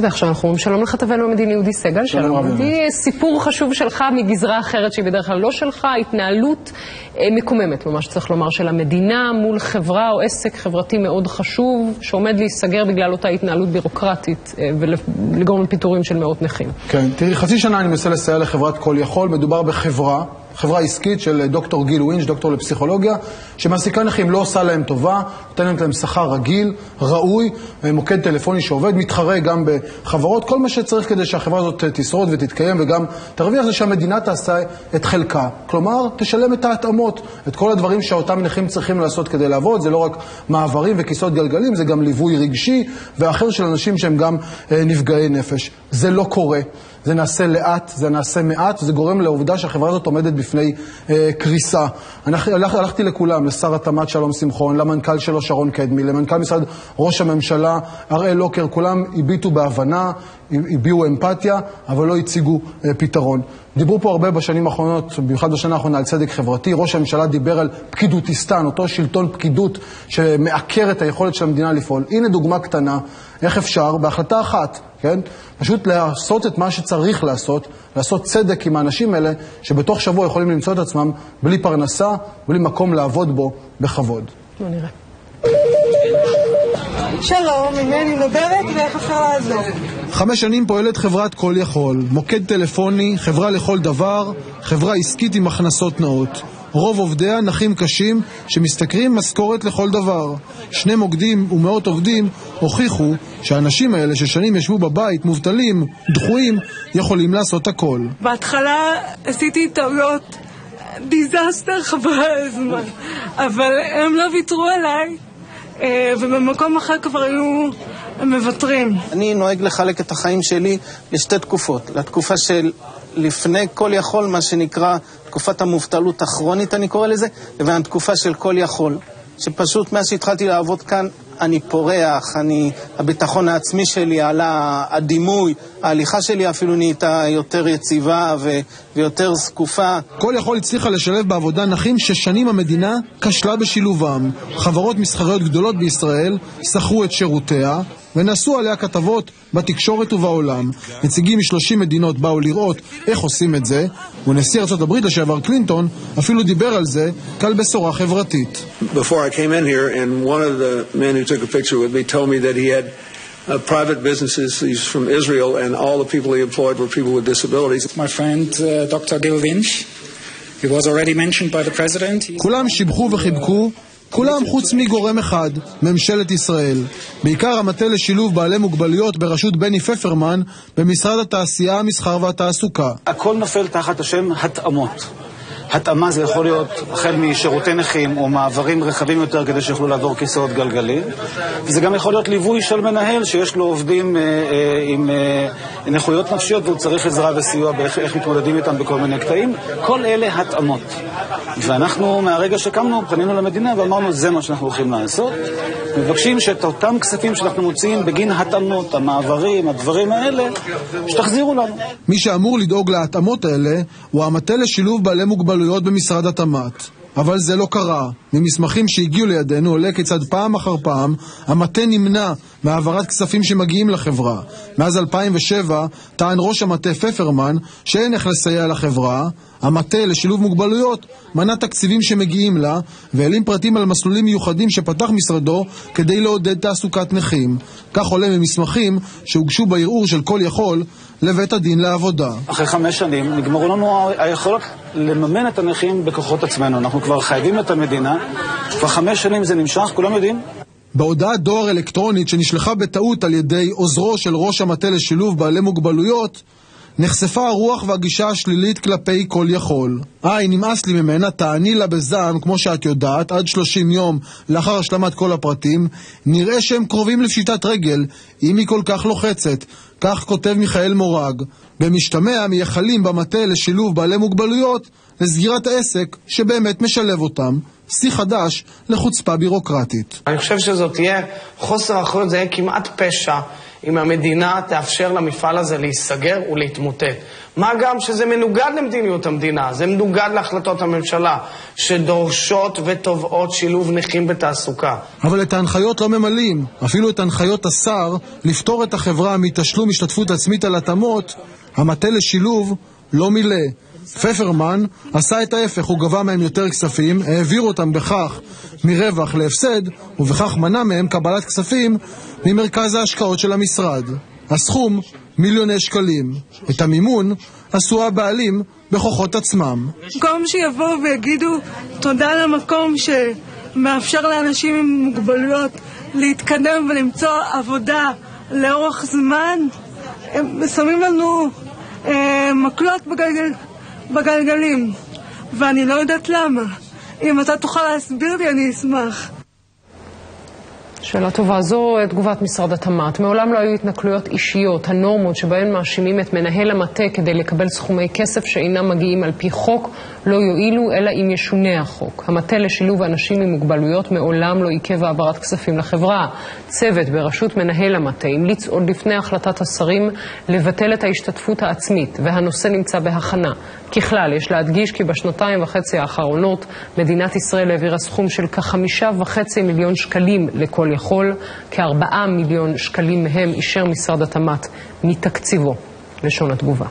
ועכשיו אנחנו אומרים שלום לכתבנו המדיני אודי סגל. שלום אודי, סיפור חשוב שלך מגזרה אחרת שהיא בדרך כלל לא שלך, התנהלות מקוממת ממש צריך לומר של המדינה מול חברה או עסק חברתי מאוד חשוב שעומד להיסגר בגלל אותה התנהלות בירוקרטית ולגרום לפיטורים של מאות נכים. כן, תראי, חצי שנה אני מנסה לסייע לחברת כל יכול, מדובר חברה עסקית של דוקטור גיל ווינש, דוקטור לפסיכולוגיה, שמעסיקה נכים לא עושה להם טובה, נותנת להם שכר רגיל, ראוי, מוקד טלפוני שעובד, מתחרה גם בחברות, כל מה שצריך כדי שהחברה הזאת תשרוד ותתקיים, וגם תרוויח זה שהמדינה תעשה את חלקה. כלומר, תשלם את ההתאמות, את כל הדברים שאותם נכים צריכים לעשות כדי לעבוד, זה לא רק מעברים וכיסאות גלגלים, זה גם ליווי רגשי ואחר של אנשים שהם גם נפגעי נפש. זה לא קורה. זה נעשה לאט, זה נעשה מעט, וזה גורם לעובדה שהחברה הזאת עומדת בפני קריסה. הלכתי לכולם, לשר התמ"ת שלום שמחון, למנכ"ל שלו שרון קדמי, למנכ"ל משרד ראש הממשלה אראל לוקר, כולם הביטו בהבנה, הביעו אמפתיה, אבל לא הציגו פתרון. דיברו פה הרבה בשנים האחרונות, במיוחד בשנה האחרונה, על צדק חברתי. ראש הממשלה דיבר על פקידותיסטן, אותו שלטון פקידות שמעקר את היכולת של המדינה לפעול. הנה דוגמה קטנה, איך אפשר, בהחלטה אחת, כן? פשוט לעשות את מה שצריך לעשות צדק עם האנשים האלה, שבתוך שבוע יכולים למצוא את עצמם בלי פרנסה, בלי מקום לעבוד בו בכבוד. בוא נראה. שלום, ממני אני מדברת ואיך אפשר לעזור? 5 שנים פועלת חברת כל יכול, מוקד טלפוני, חברה לכל דבר, חברה עסקית עם הכנסות נאות. רוב עובדיה נכים קשים שמסתכרים משכורת לכל דבר. 2 מוקדים ומאות עובדים הוכיחו שהאנשים האלה ששנים ישבו בבית, מובטלים, דחויים, יכולים לעשות הכל. בהתחלה עשיתי טעויות, דיזסטר חבל הזמן, אבל הם לא ויתרו עליי. ובמקום אחר כבר היו מבטרים. אני נוהג לחלק את החיים שלי לשתי תקופות. לתקופה של לפני כל יכול, מה שנקרא תקופת המובטלות הכרונית אני קורא לזה, לבין התקופה של כל יכול. שפשוט מאז שהתחלתי לעבוד כאן אני פורח, הביטחון העצמי שלי עלה, הדימוי, ההליכה שלי אפילו נהייתה יותר יציבה ויותר זקופה. כל יכול הצליחה לשלב בעבודה נכים ששנים המדינה כשלה בשילובם. חברות מסחריות גדולות בישראל שכרו את שירותיה ונעשו עליה כתבות בתקשורת ובעולם. נציגים מ-30 מדינות באו לראות איך עושים את זה, ונשיא ארצות הברית לשעבר קלינטון אפילו דיבר על זה כעל בשורה חברתית. Before I came in here, and one of the men who took a picture with me told me that he had private businesses. He's from Israel, and all the people he employed were people with disabilities. My friend, Dr. Gil Winch, he was already mentioned by the president. כולם שיבחו וחיבקו, כולם חוץ מגורם אחד, ממשלת ישראל. בעיקר המטה לשילוב בעלי מוגבלויות בראשות בני פפרמן במשרד התעשייה, המסחר והתעסוקה. הכל נופל תחת השם התאמות. התאמה זה יכול להיות החל משירותי נכים או מעברים רחבים יותר כדי שיוכלו לעבור כיסאות גלגלים, וזה גם יכול להיות ליווי של מנהל שיש לו עובדים עם נכויות נפשיות והוא צריך עזרה וסיוע באיך מתמודדים איתם בכל מיני קטעים. כל אלה התאמות, ואנחנו מהרגע שקמנו פנינו למדינה ואמרנו זה מה שאנחנו הולכים לעשות, מבקשים שאת אותם כספים שאנחנו מוציאים בגין התאמות, המעברים, הדברים האלה, שתחזירו לנו. מי שאמור לדאוג להתאמות האלה הוא המטה לשילוב בעלי מוגבלויות במשרד התמ"ת. אבל זה לא קרה. ממסמכים שהגיעו לידינו עולה כיצד פעם אחר פעם המטה נמנע מהעברת כספים שמגיעים לחברה. מאז 2007 טען ראש המטה פפרמן שאין איך לסייע לחברה. המטה לשילוב מוגבלויות מנע תקציבים שמגיעים לה והעלים פרטים על מסלולים מיוחדים שפתח משרדו כדי לעודד תעסוקת נכים. כך עולה ממסמכים שהוגשו בערעור של כל יכול לבית הדין לעבודה. אחרי 5 שנים נגמרו לנו היכולות לממן את הנכים בכוחות עצמנו. אנחנו כבר חייבים את המדינה, כבר 5 שנים זה נמשך, כולם יודעים. בהודעת דואר אלקטרונית שנשלחה בטעות על ידי עוזרו של ראש המטה לשילוב בעלי מוגבלויות נחשפה הרוח והגישה השלילית כלפי כל יכול. נמאס לי ממנה, תעני לה בזעם כמו שאת יודעת, עד 30 יום לאחר השלמת כל הפרטים, נראה שהם קרובים לפשיטת רגל, אם היא כל כך לוחצת. כך כותב מיכאל מורג. במשתמע מייחלים במטה לשילוב בעלי מוגבלויות לסגירת העסק שבאמת משלב אותם. שיא חדש לחוצפה בירוקרטית. אני חושב שזאת תהיה חוסר אחריות, זה יהיה כמעט פשע אם המדינה תאפשר למפעל הזה להיסגר ולהתמוטט. מה גם שזה מנוגד למדיניות המדינה, זה מנוגד להחלטות הממשלה, שדורשות ותובעות שילוב נכים בתעסוקה. אבל את ההנחיות לא ממלאים, אפילו את הנחיות השר לפתור את החברה מתשלום השתתפות עצמית על התאמות, המטה לשילוב לא מילא. פפרמן עשה את ההפך, הוא גבה מהם יותר כספים, העביר אותם בכך מרווח להפסד, ובכך מנע מהם קבלת כספים ממרכז ההשקעות של המשרד. הסכום מיליוני שקלים. את המימון עשו הבעלים בכוחות עצמם. במקום שיבואו ויגידו תודה למקום שמאפשר לאנשים עם מוגבלויות להתקדם ולמצוא עבודה לאורך זמן, הם שמים לנו מקלות בגלגלים, ואני לא יודעת למה. אם אתה תוכל להסביר לי, אני אשמח. שאלה טובה. זו תגובת משרד התמ"ת. מעולם לא היו התנכלויות אישיות. הנורמות שבהן מאשימים את מנהל המטה כדי לקבל סכומי כסף שאינם מגיעים על פי חוק לא יועילו, אלא אם ישונה החוק. המטה לשילוב אנשים עם מוגבלויות מעולם לא עיכב העברת כספים לחברה. צוות בראשות מנהל המטה המליץ עוד לפני החלטת השרים לבטל את ההשתתפות העצמית, והנושא נמצא בהכנה. ככלל, יש להדגיש כי בשנתיים וחצי האחרונות מדינת ישראל העבירה סכום של כ5.5 מיליון שקלים לכל יכול, כ4 מיליון שקלים מהם אישר משרד התמ"ת מתקציבו. לשון התגובה.